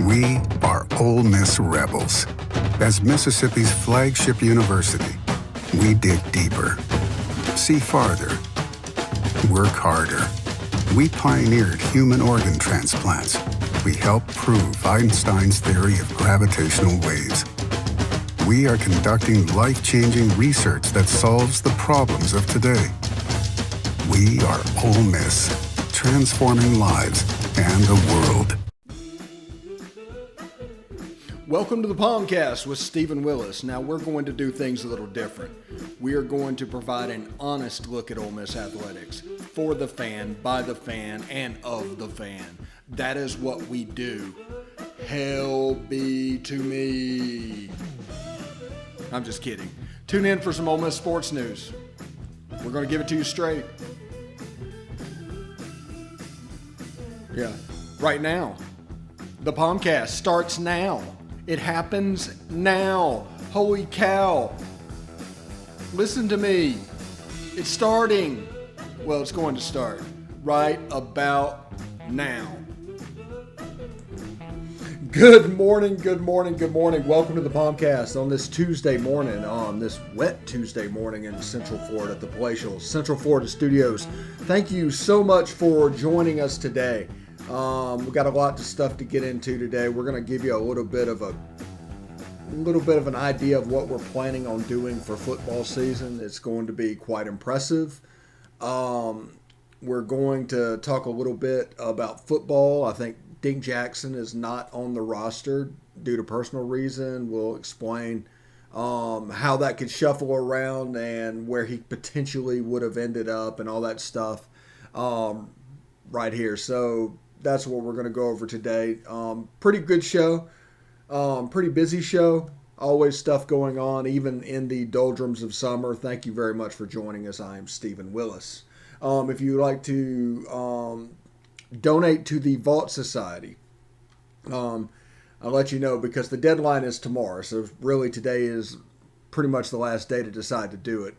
We are Ole Miss Rebels. As Mississippi's flagship university, we dig deeper, see farther, work harder. We pioneered human organ transplants. We helped prove Einstein's theory of gravitational waves. We are conducting life-changing research that solves the problems of today. We are Ole Miss, transforming lives and the world. Welcome to the POMcast with Stephen Willis. Now we're going to do things a little different. We are going to provide an honest look at Ole Miss athletics for the fan, by the fan, and of the fan. That is what we do. Hell be to me. I'm just kidding. Tune in for some Ole Miss sports news. We're going to give it to you straight. Yeah, right now. The POMcast starts now. It happens now. Holy cow. Listen to me. It's starting. Well, it's going to start right about now. Good morning, good morning, good morning. Welcome to the POMcast on this Tuesday morning, on this wet Tuesday morning in Central Florida at the palatial Central Florida Studios. Thank you so much for joining us today. We've got a lot of stuff to get into today. We're going to give you a little bit of an idea of what we're planning on doing for football season. It's going to be quite impressive. We're going to talk a little bit about football. I think Dink Jackson is not on the roster due to personal reason. We'll explain how that could shuffle around and where he potentially would have ended up and all that stuff right here. So that's what we're going to go over today. Pretty good show. Pretty busy show. Always stuff going on, even in the doldrums of summer. Thank you very much for joining us. I am Stephen Willis. If you'd like to donate to the Vault Society, I'll let you know because the deadline is tomorrow. So really today is pretty much the last day to decide to do it.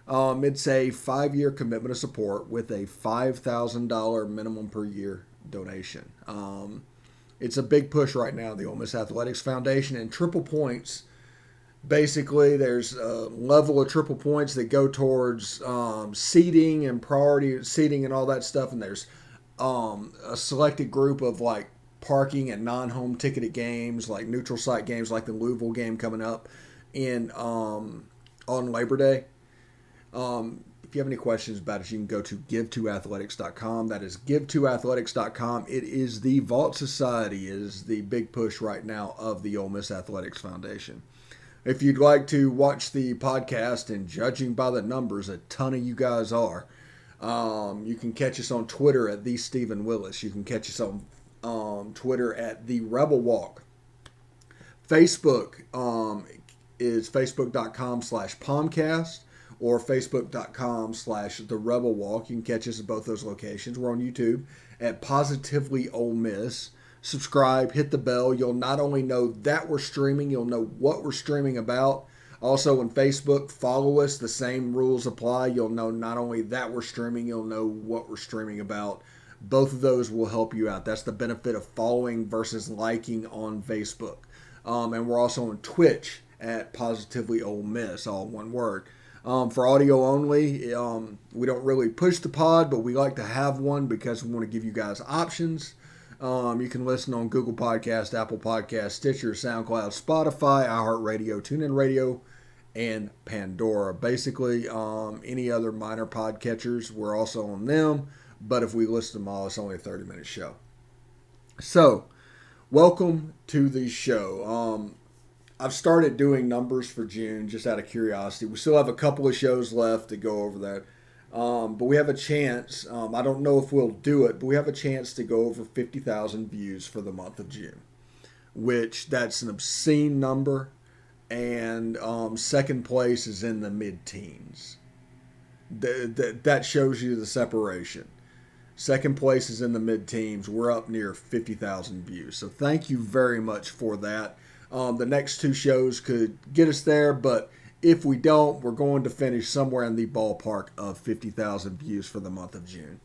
It's a 5-year commitment of support with a $5,000 minimum per year donation. It's a big push right now, the Ole Miss Athletics Foundation, and triple points. Basically, there's a level of triple points that go towards seating and priority seating and all that stuff, and there's a selected group of like parking at non-home ticketed games, like neutral site games, like the Louisville game coming up in on Labor Day. If you have any questions about it, you can go to give2athletics.com. That is give2athletics.com. It is the Vault Society. It is the big push right now of the Ole Miss Athletics Foundation. If you'd like to watch the podcast, and judging by the numbers, a ton of you guys are, you can catch us on Twitter at the Stephen Willis. You can catch us on Twitter at the Rebel Walk. Facebook is facebook.com/POMcast. or facebook.com/The Rebel Walk. You can catch us at both those locations. We're on YouTube at Positively Ole Miss. Subscribe, hit the bell. You'll not only know that we're streaming, you'll know what we're streaming about. Also on Facebook, follow us. The same rules apply. You'll know not only that we're streaming, you'll know what we're streaming about. Both of those will help you out. That's the benefit of following versus liking on Facebook. And we're also on Twitch at Positively Ole Miss, all one word. For audio only, we don't really push the pod, but we like to have one because we want to give you guys options. You can listen on Google Podcast, Apple Podcast, Stitcher, SoundCloud, Spotify, iHeartRadio, TuneIn Radio, and Pandora. Basically, any other minor podcatchers, we're also on them. But if we list them all, it's only a 30-minute show. So, welcome to the show. I've started doing numbers for June just out of curiosity. We still have a couple of shows left to go over that. But we have a chance. I don't know if we'll do it, but we have a chance to go over 50,000 views for the month of June, which that's an obscene number. And second place is in the mid-teens. That shows you the separation. Second place is in the mid-teens. We're up near 50,000 views. So thank you very much for that. The next two shows could get us there, but if we don't, we're going to finish somewhere in the ballpark of 50,000 views for the month of June.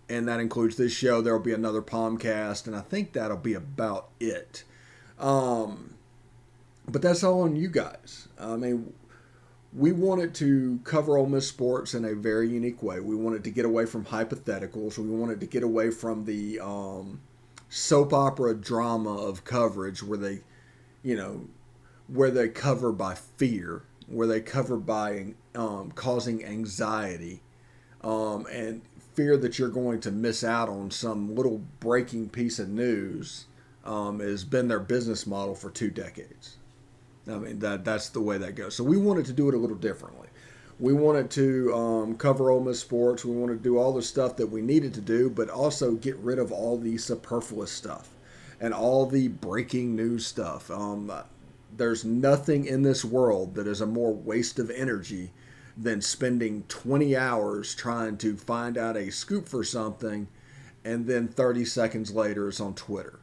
and that includes this show. There will be another POMcast, and I think that'll be about it. But that's all on you guys. I mean, we wanted to cover Ole Miss sports in a very unique way. We wanted to get away from hypotheticals. We wanted to get away from the soap opera drama of coverage where they, where they cover by fear, where they cover by causing anxiety, and fear that you're going to miss out on some little breaking piece of news has been their business model for 2 decades. I mean, that's the way that goes. So we wanted to do it a little differently. We wanted to cover Ole Miss sports. We wanted to do all the stuff that we needed to do, but also get rid of all the superfluous stuff and all the breaking news stuff. There's nothing in this world that is a more waste of energy than spending 20 hours trying to find out a scoop for something, and then 30 seconds later it's on Twitter.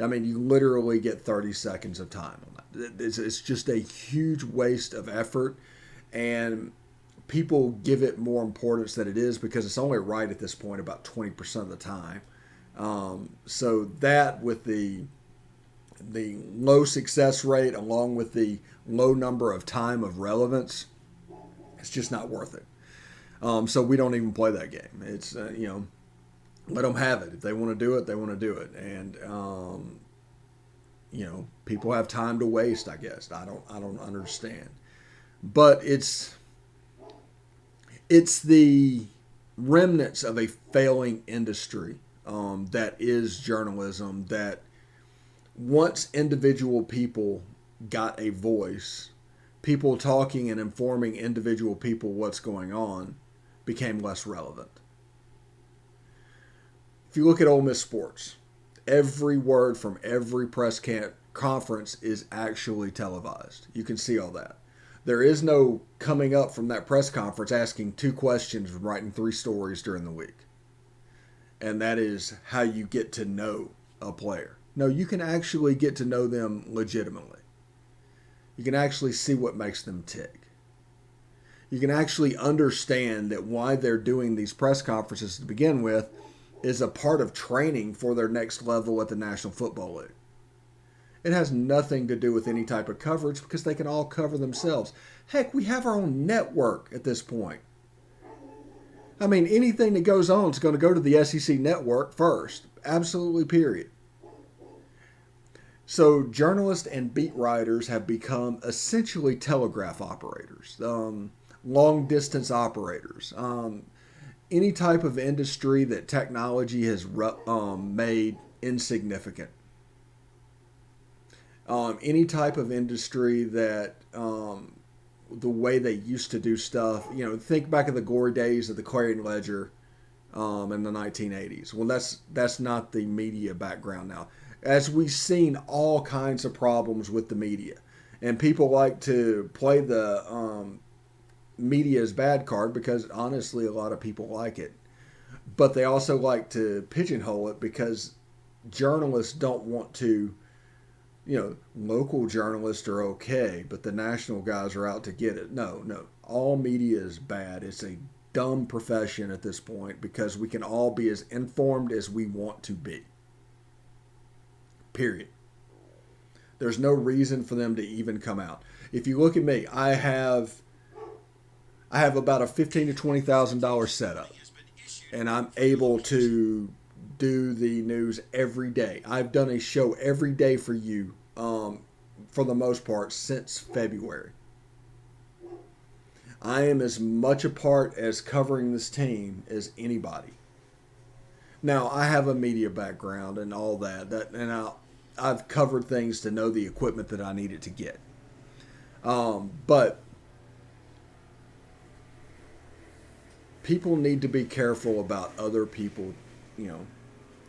I mean, you literally get 30 seconds of time on that. It's just a huge waste of effort, and people give it more importance than it is because it's only right at this point about 20% of the time. So that with the low success rate along with the low number of time of relevance, it's just not worth it. So we don't even play that game. It's, let them have it. If they want to do it, they want to do it. And, people have time to waste, I guess. I don't understand. But it's the remnants of a failing industry that is journalism, that once individual people got a voice, people talking and informing individual people what's going on became less relevant. If you look at Ole Miss sports, every word from every press conference is actually televised. You can see all that. There is no coming up from that press conference asking 2 questions and writing 3 stories during the week. And that is how you get to know a player. No, you can actually get to know them legitimately. You can actually see what makes them tick. You can actually understand that why they're doing these press conferences to begin with is a part of training for their next level at the National Football League. It has nothing to do with any type of coverage because they can all cover themselves. Heck, we have our own network at this point. I mean, anything that goes on is going to go to the SEC network first. Absolutely, period. So journalists and beat writers have become essentially telegraph operators, long-distance operators. Any type of industry that technology has made insignificant. Any type of industry that the way they used to do stuff, think back of the glory days of the Clarion Ledger in the 1980s. Well, that's not the media background now. As we've seen all kinds of problems with the media. And people like to play the media's bad card because honestly a lot of people like it, but they also like to pigeonhole it because journalists don't want to, local journalists are okay, but the national guys are out to get it. No, all media is bad. It's a dumb profession at this point because we can all be as informed as we want to be, period. There's no reason for them to even come out. If you look at me, I have about a $15,000 to $20,000 setup, and I'm able to do the news every day. I've done a show every day for you, for the most part, since February. I am as much a part as covering this team as anybody. Now, I have a media background and all that, and I've covered things to know the equipment that I needed to get. But people need to be careful about other people,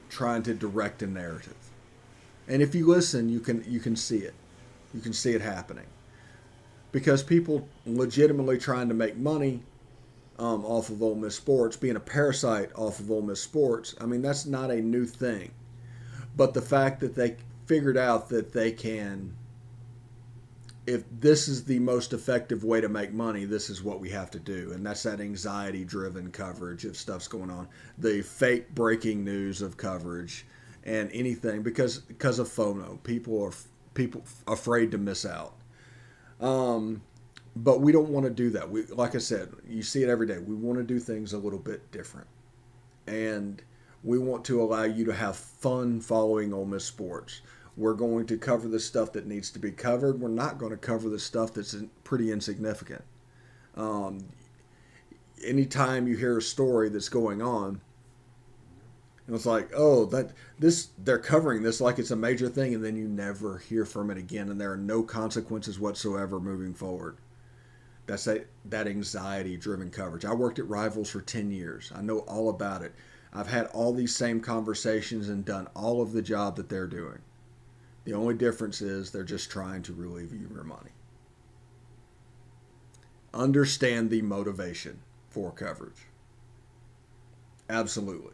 trying to direct a narrative. And if you listen, you can see it. You can see it happening. Because people legitimately trying to make money off of Ole Miss sports, being a parasite off of Ole Miss sports, I mean, that's not a new thing. But the fact that they figured out that they can if this is the most effective way to make money, this is what we have to do. And that's that anxiety-driven coverage of stuff's going on. The fake breaking news of coverage and anything because of FOMO. People are afraid to miss out. But we don't want to do that. Like I said, you see it every day. We want to do things a little bit different. And we want to allow you to have fun following Ole Miss sports. We're going to cover the stuff that needs to be covered. We're not going to cover the stuff that's pretty insignificant. Anytime you hear a story that's going on, and it's like, oh, they're covering this like it's a major thing, and then you never hear from it again, and there are no consequences whatsoever moving forward. That's that anxiety-driven coverage. I worked at Rivals for 10 years. I know all about it. I've had all these same conversations and done all of the job that they're doing. The only difference is they're just trying to relieve you your money. Understand the motivation for coverage. Absolutely.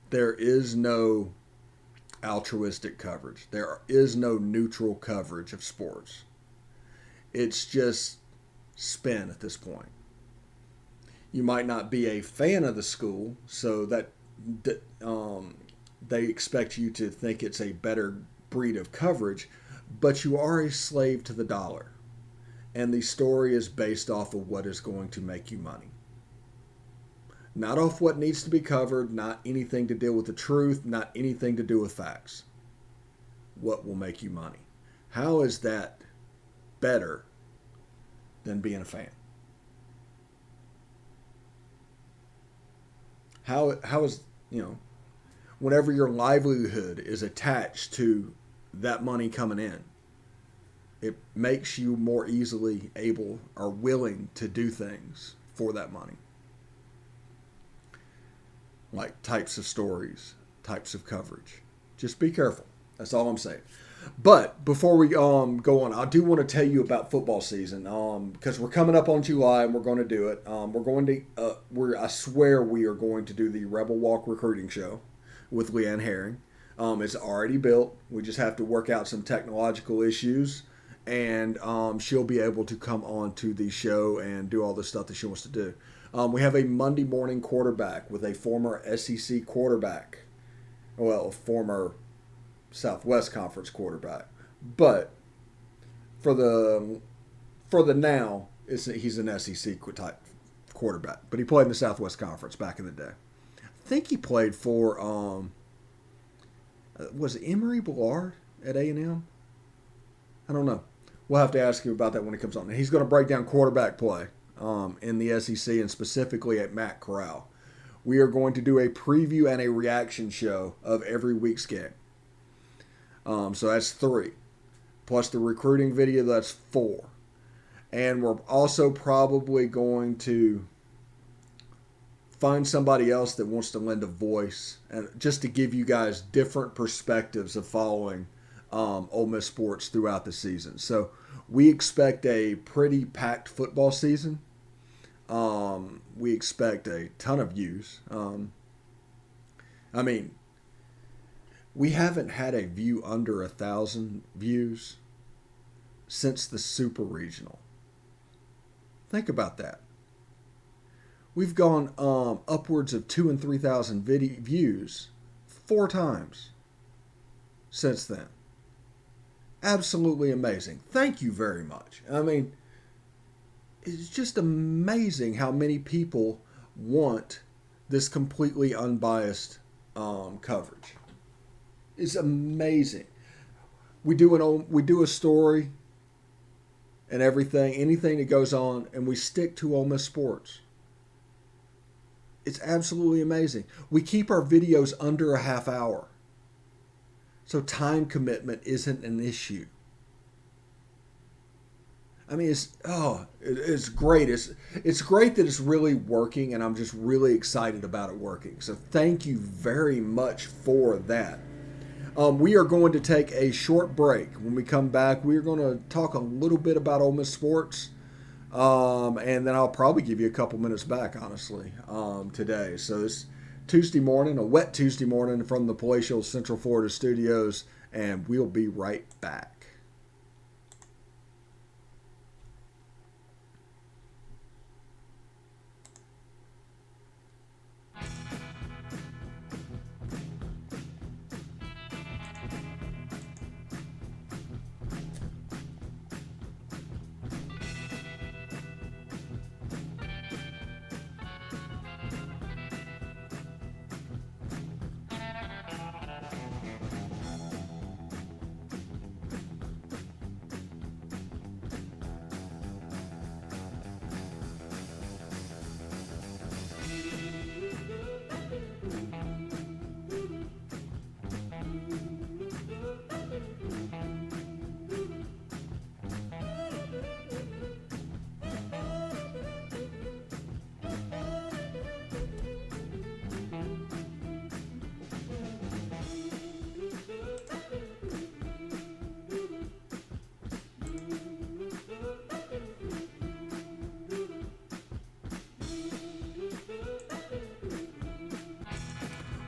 There is no altruistic coverage. There is no neutral coverage of sports. It's just spin at this point. You might not be a fan of the school, so that they expect you to think it's a better breed of coverage, but you are a slave to the dollar. And the story is based off of what is going to make you money. Not off what needs to be covered, not anything to deal with the truth, not anything to do with facts. What will make you money? How is that better than being a fan? How is, whenever your livelihood is attached to that money coming in, it makes you more easily able or willing to do things for that money. Like types of stories, types of coverage. Just be careful. That's all I'm saying. But before we go on, I do want to tell you about football season because we're coming up on July and we're going to do it. I swear we are going to do the Rebel Walk recruiting show with Leanne Herring. It's already built. We just have to work out some technological issues, and she'll be able to come on to the show and do all the stuff that she wants to do. We have a Monday morning quarterback with a former SEC quarterback. Well, a former Southwest Conference quarterback. But for the now, he's an SEC type quarterback. But he played in the Southwest Conference back in the day. I think he played for, was it Emory Ballard at A&M? I don't know. We'll have to ask him about that when he comes on. And he's going to break down quarterback play in the SEC and specifically at Matt Corral. We are going to do a preview and a reaction show of every week's game. So that's 3. Plus the recruiting video, that's 4. And we're also probably going to find somebody else that wants to lend a voice and just to give you guys different perspectives of following Ole Miss sports throughout the season. So we expect a pretty packed football season. We expect a ton of views. We haven't had a view under 1,000 views since the Super Regional. Think about that. We've gone upwards of 2,000 and 3,000 views 4 times since then. Absolutely amazing. Thank you very much. It's just amazing how many people want this completely unbiased coverage. It's amazing. We do a story and everything, anything that goes on, and we stick to Ole Miss sports. It's absolutely amazing. We keep our videos under a half hour, so time commitment isn't an issue. It's great. It's great that it's really working, and I'm just really excited about it working. So thank you very much for that. We are going to take a short break. When we come back, we're going to talk a little bit about Ole Miss sports, and then I'll probably give you a couple minutes back, honestly, today. So this Tuesday morning, a wet Tuesday morning from the Palatial Central Florida studios, and we'll be right back.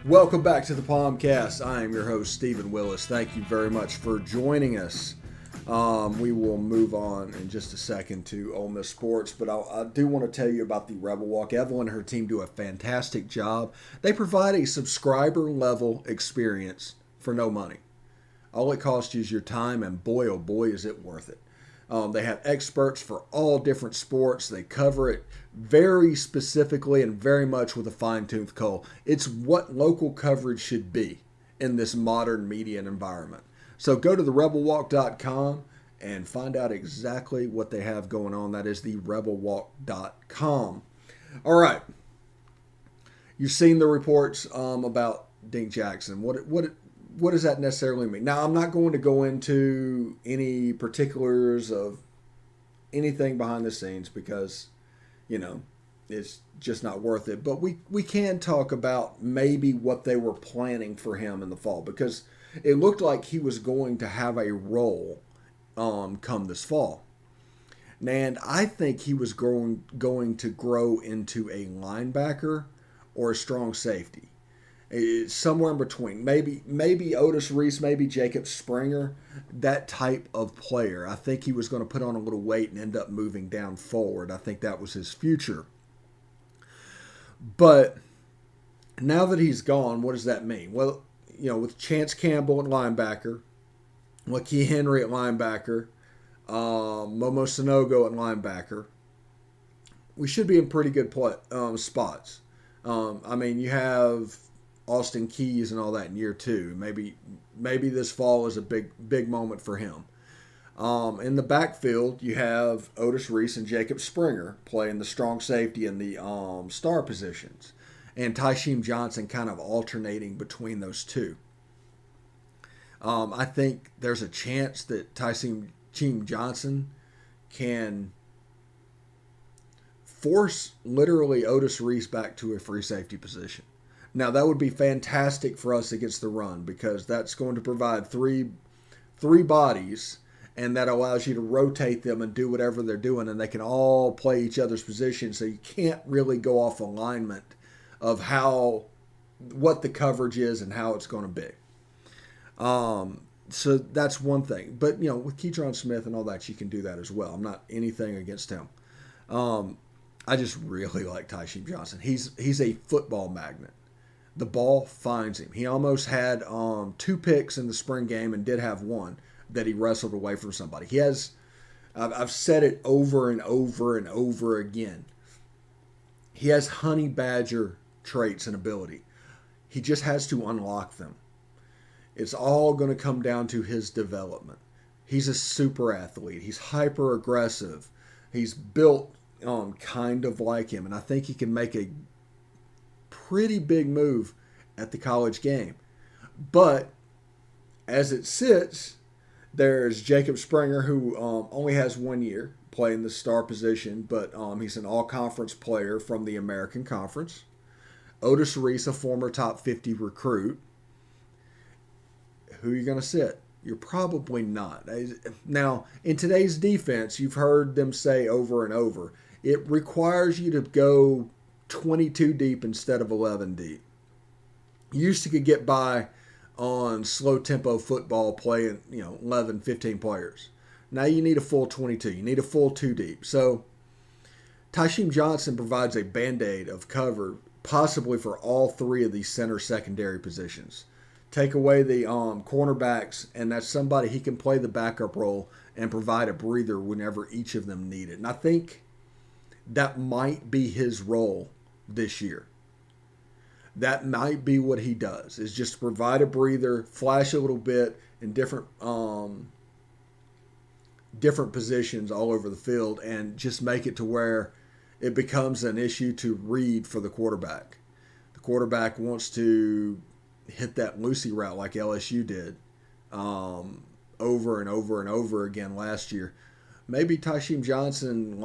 Welcome back to the POMcast. I am your host, Stephen Willis. Thank you very much for joining us. We will move on in just a second to Ole Miss sports, but I do want to tell you about the Rebel Walk. Evelyn and her team do a fantastic job. They provide a subscriber-level experience for no money. All it costs you is your time, and boy, oh boy, is it worth it. They have experts for all different sports. They cover it very specifically and very much with a fine-tooth comb. It's what local coverage should be in this modern media environment. So go to therebelwalk.com and find out exactly what they have going on. That is therebelwalk.com. All right. You've seen the reports about Dink Jackson. What does that necessarily mean? Now, I'm not going to go into any particulars of anything behind the scenes because, it's just not worth it. But we can talk about maybe what they were planning for him in the fall, because it looked like he was going to have a role come this fall. And I think he was going to grow into a linebacker or a strong safety. It's somewhere in between. Maybe Otis Reese, maybe Jacob Springer, that type of player. I think he was going to put on a little weight and end up moving down forward. I think that was his future. But now that he's gone, what does that mean? Well, with Chance Campbell at linebacker, Lakeith Henry at linebacker, Momo Sanogo at linebacker, we should be in pretty good spots. You have Austin Keys and all that in year 2. Maybe this fall is a big moment for him. In the backfield, you have Otis Reese and Jacob Springer playing the strong safety and the star positions, and Tysheem Johnson kind of alternating between those two. I think there's a chance that Tysheem Johnson can force literally Otis Reese back to a free safety position. Now, that would be fantastic for us against the run, because that's going to provide three bodies, and that allows you to rotate them and do whatever they're doing, and they can all play each other's position, so you can't really go off alignment of what the coverage is and how it's going to be. So that's one thing. But, with Keydron Smith and all that, you can do that as well. I'm not anything against him. I just really like Tysheem Johnson. He's a football magnet. The ball finds him. He almost had 2 picks in the spring game and did have one that he wrestled away from somebody. He has, I've said it over and over and over again, he has honey badger traits and ability. He just has to unlock them. It's all going to come down to his development. He's a super athlete. He's hyper aggressive. He's built kind of like him, and I think he can make a pretty big move at the college game. But as it sits, there's Jacob Springer, who only has 1 year playing the star position, but he's an all-conference player from the American Conference. Otis Reese, a former top 50 recruit. Who are you going to sit? You're probably not. Now, in today's defense, you've heard them say over and over, it requires you to go 22 deep instead of 11 deep. You used to get by on slow tempo football playing, 11, 15 players. Now you need a full 22. You need a full 2 deep. So Tysheem Johnson provides a band-aid of cover possibly for all 3 of these center secondary positions. Take away the cornerbacks, and that's somebody he can play the backup role and provide a breather whenever each of them need it. And I think that might be his role this year. That might be what he does, is just provide a breather, flash a little bit in different positions all over the field, and just make it to where it becomes an issue to read for the quarterback. The quarterback wants to hit that Lucy route like LSU did over and over and over again last year. Maybe Tysheem Johnson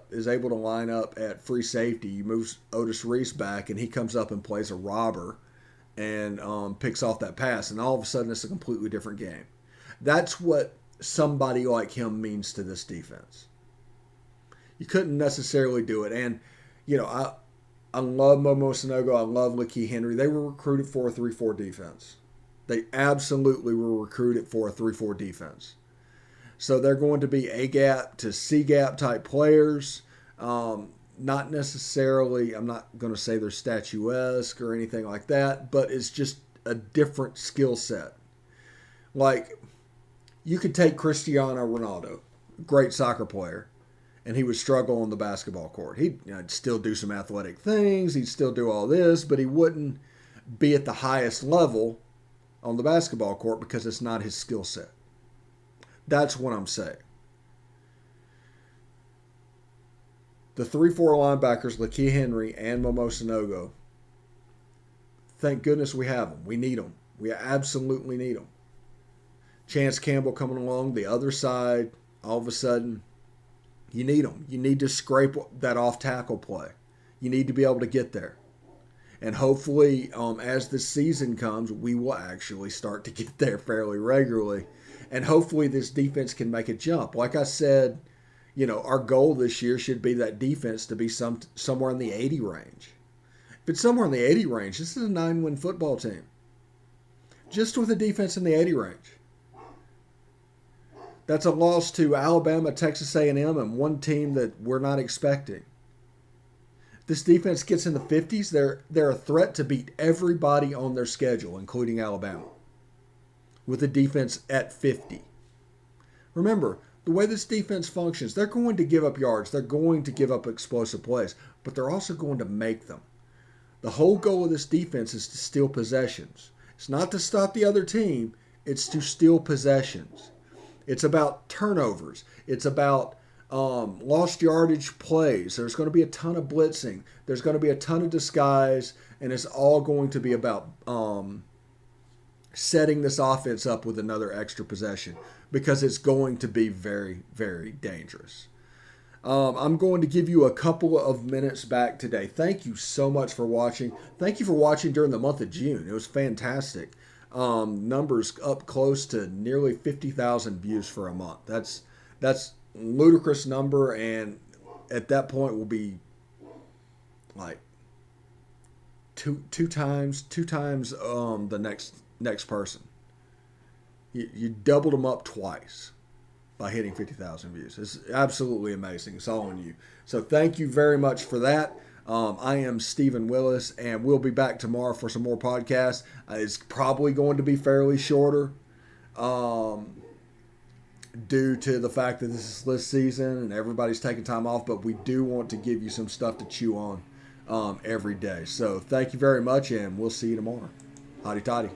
is able to line up at free safety. He moves Otis Reese back, and he comes up and plays a robber and picks off that pass. And all of a sudden, it's a completely different game. That's what somebody like him means to this defense. You couldn't necessarily do it. And, I love Momo Sanogo. I love Lakeith Henry. They were recruited for a 3-4 defense. They absolutely were recruited for a 3-4 defense. So they're going to be A-gap to C-gap type players. Not necessarily, I'm not going to say they're statuesque or anything like that, but it's just a different skill set. Like, you could take Cristiano Ronaldo, great soccer player, and he would struggle on the basketball court. He'd still do some athletic things, he'd still do all this, but he wouldn't be at the highest level on the basketball court because it's not his skill set. That's what I'm saying. The 3-4 linebackers, Lakeith Henry and Momo Sanogo, thank goodness we have them. We need them. We absolutely need them. Chance Campbell coming along the other side, all of a sudden, you need them. You need to scrape that off tackle play. You need to be able to get there. And hopefully, as the season comes, we will actually start to get there fairly regularly. And hopefully this defense can make a jump. Like I said, our goal this year should be that defense to be somewhere in the 80 range. If it's somewhere in the 80 range, this is a 9-win football team. Just with a defense in the 80 range. That's a loss to Alabama, Texas A&M, and one team that we're not expecting. If this defense gets in the 50s, they're a threat to beat everybody on their schedule, including Alabama, with a defense at 50. Remember, the way this defense functions, they're going to give up yards. They're going to give up explosive plays, but they're also going to make them. The whole goal of this defense is to steal possessions. It's not to stop the other team. It's to steal possessions. It's about turnovers. It's about lost yardage plays. There's going to be a ton of blitzing. There's going to be a ton of disguise, and it's all going to be about setting this offense up with another extra possession because it's going to be very, very dangerous. I'm going to give you a couple of minutes back today. Thank you so much for watching. Thank you for watching during the month of June. It was fantastic. Numbers up close to nearly 50,000 views for a month. That's ludicrous number, and at that point will be like two times the next person. You doubled them up twice by hitting 50,000 views. It's absolutely amazing. It's all on you. So thank you very much for that. I am Stephen Willis, and we'll be back tomorrow for some more podcasts. It's probably going to be fairly shorter due to the fact that this is list season and everybody's taking time off, but we do want to give you some stuff to chew on every day. So thank you very much, and we'll see you tomorrow. Hotty toddy.